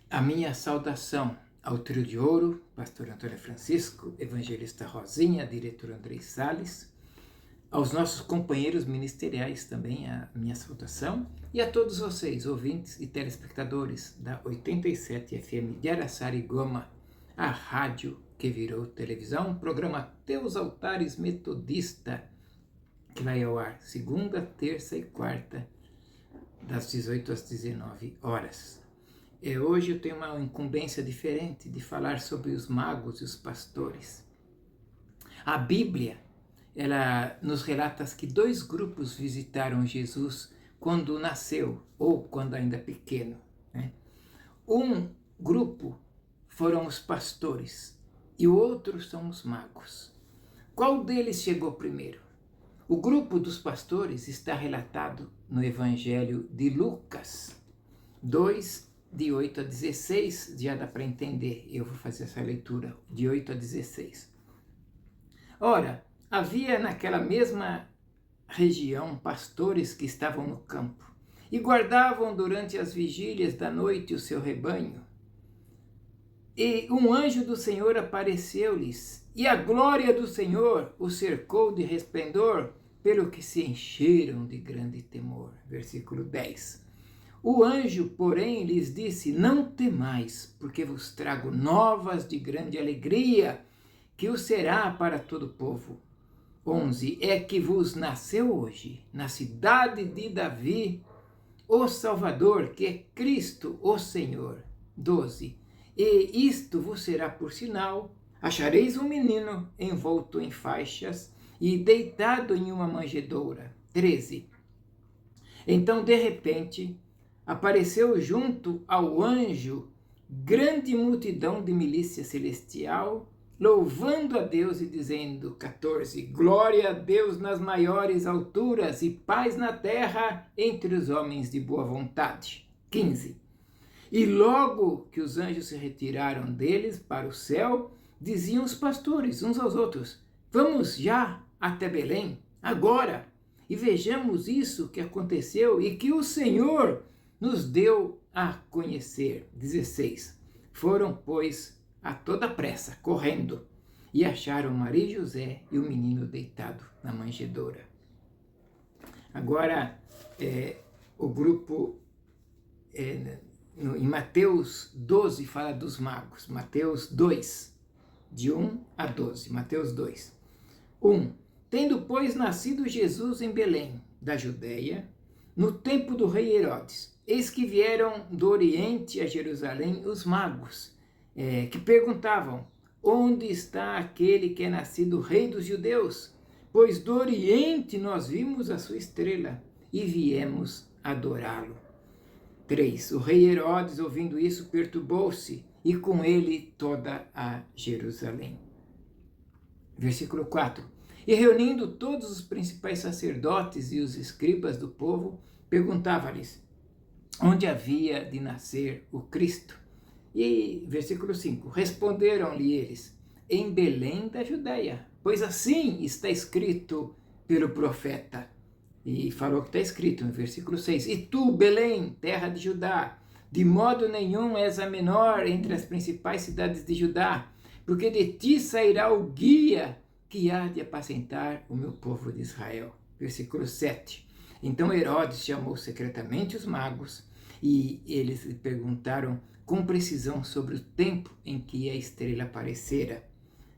A minha saudação ao trio de ouro, pastor Antônio Francisco, evangelista Rosinha, diretor Andrei Salles, aos nossos companheiros ministeriais também a minha saudação, e a todos vocês, ouvintes e telespectadores da 87 FM de Araçariguama, a rádio que virou televisão, programa Teus Altares Metodista, que vai ao ar segunda, terça e quarta, das 18 às 19 horas. Hoje eu tenho uma incumbência diferente de falar sobre os magos e os pastores. A Bíblia, ela nos relata que dois grupos visitaram Jesus quando nasceu, ou quando ainda pequeno, né? Um grupo foram os pastores e o outro são os magos. Qual deles chegou primeiro? O grupo dos pastores está relatado no Evangelho de Lucas 2, de 8 a 16, já dá para entender, eu vou fazer essa leitura, de 8 a 16. Ora, havia naquela mesma região pastores que estavam no campo e guardavam durante as vigílias da noite o seu rebanho. E um anjo do Senhor apareceu-lhes, e a glória do Senhor os cercou de resplendor, pelo que se encheram de grande temor. Versículo 10. O anjo, porém, lhes disse: não temais, porque vos trago novas de grande alegria, que o será para todo o povo. 11. É que vos nasceu hoje, na cidade de Davi, o Salvador, que é Cristo, o Senhor. 12. E isto vos será por sinal: achareis um menino envolto em faixas e deitado em uma manjedoura. 13. Então, de repente, apareceu junto ao anjo grande multidão de milícia celestial, louvando a Deus e dizendo, 14, glória a Deus nas maiores alturas e paz na terra entre os homens de boa vontade. 15. E logo que os anjos se retiraram deles para o céu, diziam os pastores uns aos outros: vamos já até Belém, agora, e vejamos isso que aconteceu e que o Senhor nos deu a conhecer. 16. Foram, pois, a toda pressa, correndo, e acharam Maria e José e o menino deitado na manjedoura. Agora, o grupo, em Mateus 12, fala dos magos. Mateus 2, de 1 a 12. Mateus 2. 1. Tendo, pois, nascido Jesus em Belém, da Judeia, no tempo do rei Herodes, eis que vieram do Oriente a Jerusalém os magos, que perguntavam: onde está aquele que é nascido rei dos judeus? Pois do Oriente nós vimos a sua estrela e viemos adorá-lo. 3. O rei Herodes, ouvindo isso, perturbou-se, e com ele toda a Jerusalém. Versículo 4. E reunindo todos os principais sacerdotes e os escribas do povo, perguntava-lhes onde havia de nascer o Cristo. E, versículo 5, responderam-lhe eles: em Belém da Judeia, pois assim está escrito pelo profeta. E falou que está escrito no versículo 6, e tu, Belém, terra de Judá, de modo nenhum és a menor entre as principais cidades de Judá, porque de ti sairá o guia que há de apacentar o meu povo de Israel. Versículo 7. Então Herodes chamou secretamente os magos e eles lhe perguntaram com precisão sobre o tempo em que a estrela aparecera.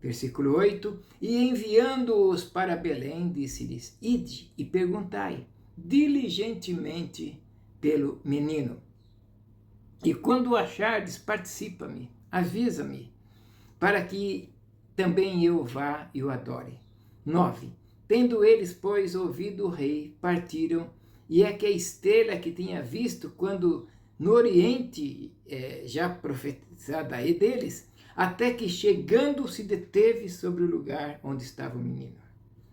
Versículo 8. E enviando-os para Belém, disse-lhes: ide e perguntai diligentemente pelo menino. E quando o achardes, participa-me, avisa-me, para que também eu vá e o adore. 9. Tendo eles, pois, ouvido o rei, partiram, e é que a estrela que tinha visto quando no Oriente, já profetizada aí deles, até que chegando se deteve sobre o lugar onde estava o menino.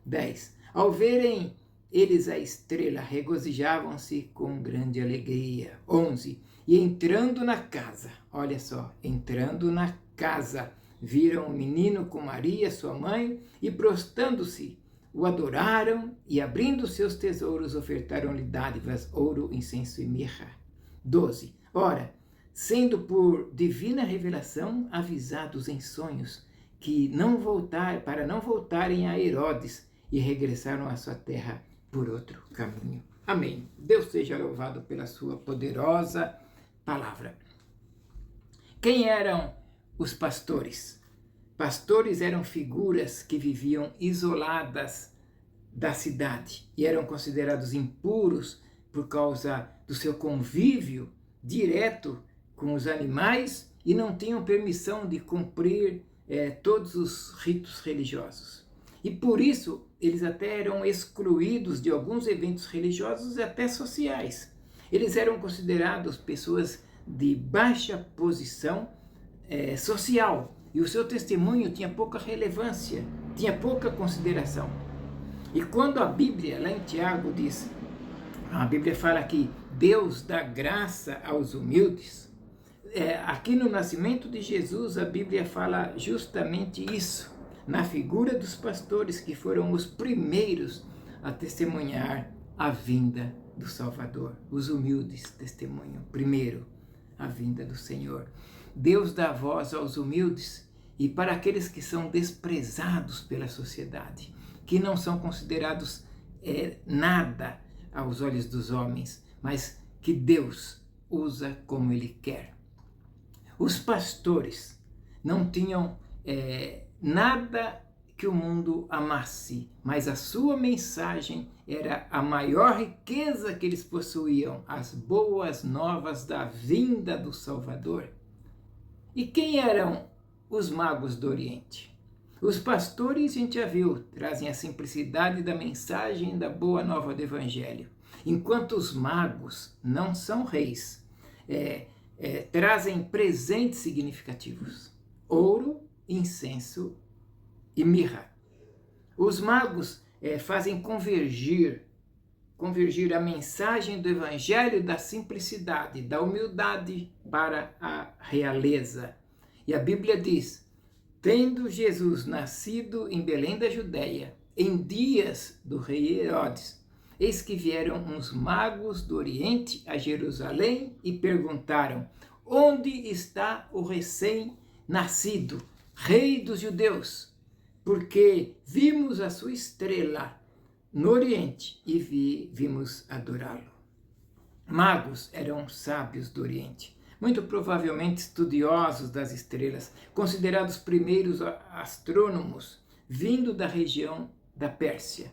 10. Ao verem eles a estrela, regozijavam-se com grande alegria. 11. E entrando na casa, olha só, entrando na casa, viram o menino com Maria, sua mãe, e prostrando-se, o adoraram, e abrindo seus tesouros, ofertaram-lhe dádivas, ouro, incenso e mirra. 12. Ora, sendo por divina revelação avisados em sonhos para não voltarem a Herodes, e regressaram à sua terra por outro caminho. Amém. Deus seja louvado pela sua poderosa palavra. Quem eram os pastores? Pastores eram figuras que viviam isoladas da cidade e eram considerados impuros por causa do seu convívio direto com os animais e não tinham permissão de cumprir todos os ritos religiosos. E por isso eles até eram excluídos de alguns eventos religiosos e até sociais. Eles eram considerados pessoas de baixa posição social e o seu testemunho tinha pouca relevância, tinha pouca consideração. E quando a Bíblia, lá em Tiago, diz, a Bíblia fala que Deus dá graça aos humildes, aqui no nascimento de Jesus a Bíblia fala justamente isso, na figura dos pastores que foram os primeiros a testemunhar a vinda do Salvador. Os humildes testemunham primeiro a vinda do Senhor. Deus dá voz aos humildes e para aqueles que são desprezados pela sociedade, que não são considerados nada aos olhos dos homens, mas que Deus usa como Ele quer. Os pastores não tinham nada que o mundo amasse, mas a sua mensagem era a maior riqueza que eles possuíam, as boas novas da vinda do Salvador. E quem eram os magos do Oriente? Os pastores, a gente já viu, trazem a simplicidade da mensagem da boa nova do Evangelho, enquanto os magos não são reis, trazem presentes significativos, ouro, incenso e mirra. Os magos fazem convergir a mensagem do Evangelho da simplicidade, da humildade para a realeza. E a Bíblia diz, tendo Jesus nascido em Belém da Judéia, em dias do rei Herodes, eis que vieram uns magos do Oriente a Jerusalém e perguntaram, onde está o recém-nascido, Rei dos Judeus? Porque vimos a sua estrela no Oriente e vimos adorá-lo. Magos eram sábios do Oriente, muito provavelmente estudiosos das estrelas, considerados primeiros astrônomos, vindo da região da Pérsia.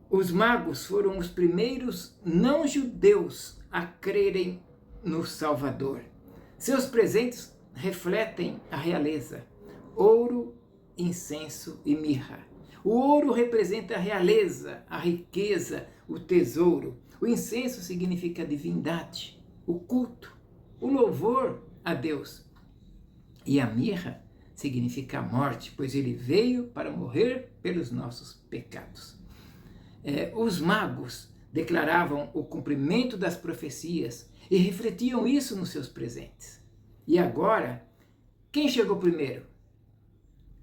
Os magos foram os primeiros não-judeus a crerem no Salvador. Seus presentes refletem a realeza, ouro, incenso e mirra. O ouro representa a realeza, a riqueza, o tesouro. O incenso significa a divindade, o culto, o louvor a Deus. E a mirra significa a morte, pois ele veio para morrer pelos nossos pecados. Os magos declaravam o cumprimento das profecias e refletiam isso nos seus presentes. E agora, quem chegou primeiro?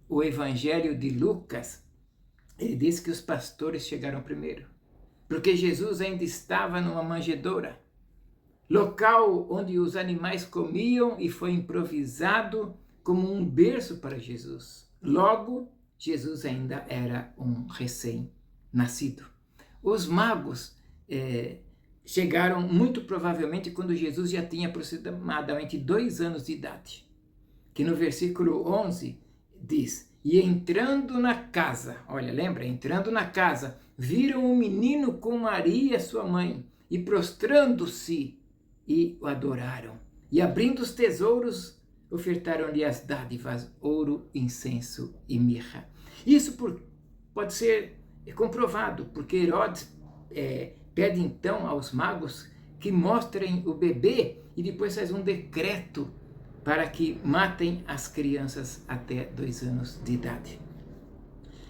O Evangelho de Lucas, ele diz que os pastores chegaram primeiro, porque Jesus ainda estava numa manjedoura, local onde os animais comiam e foi improvisado como um berço para Jesus. Logo, Jesus ainda era um recém-nascido. Os magos chegaram muito provavelmente quando Jesus já tinha aproximadamente 2 anos de idade, que no versículo 11 diz, e entrando na casa, olha, lembra? Entrando na casa, viram um menino com Maria, sua mãe, e prostrando-se, e o adoraram. E abrindo os tesouros, ofertaram-lhe as dádivas, ouro, incenso e mirra. Isso pode ser comprovado, porque Herodes pede então aos magos que mostrem o bebê e depois faz um decreto para que matem as crianças até 2 anos de idade.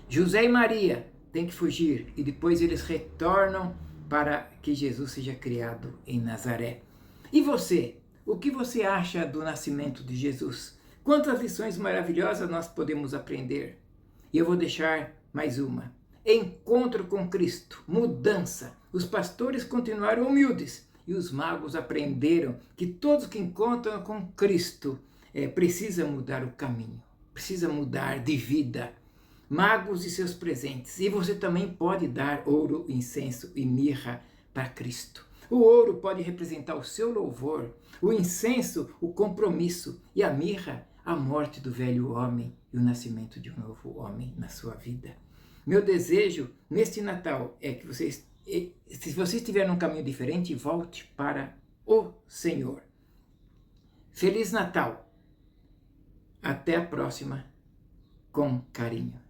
José e Maria têm que fugir e depois eles retornam para que Jesus seja criado em Nazaré. E você? O que você acha do nascimento de Jesus? Quantas lições maravilhosas nós podemos aprender? E eu vou deixar mais uma. Encontro com Cristo, mudança. Os pastores continuaram humildes e os magos aprenderam que todos que encontram com Cristo precisam mudar o caminho, precisa mudar de vida. Magos e seus presentes. E você também pode dar ouro, incenso e mirra para Cristo. O ouro pode representar o seu louvor, o incenso, o compromisso, e a mirra, a morte do velho homem e o nascimento de um novo homem na sua vida. Meu desejo neste Natal é que vocês, se você estiver num caminho diferente, volte para o Senhor. Feliz Natal! Até a próxima, com carinho.